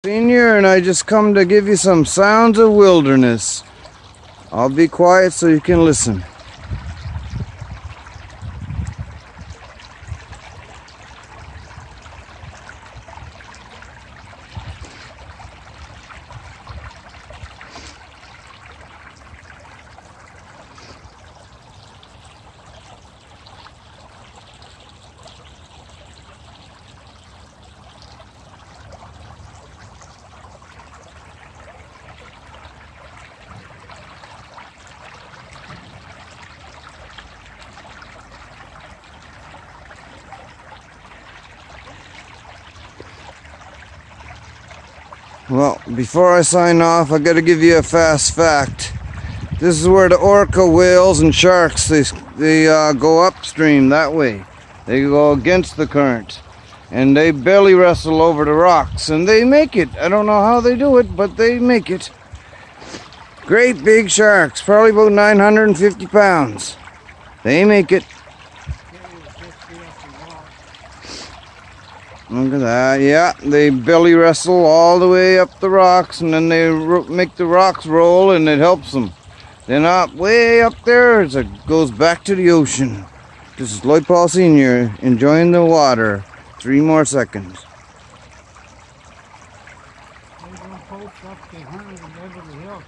Senior, and I just come to give you some sounds of wilderness. I'll be quiet so you can listen. Well, before I sign off, I gotta give you a fast fact. This is where the orca whales and sharks, they go upstream that way. They go against the current. And they belly wrestle over the rocks. And they make it. I don't know how they do it, but they make it. Great big sharks, probably about 950 pounds. They make it. Look at that, yeah, they belly wrestle all the way up the rocks, and then they make the rocks roll, and it helps them. Then up, way up there, it goes back to the ocean. This is Lloyd Paul Sr. enjoying the water. 3 more seconds. They don't poach up the hunters and over the hills,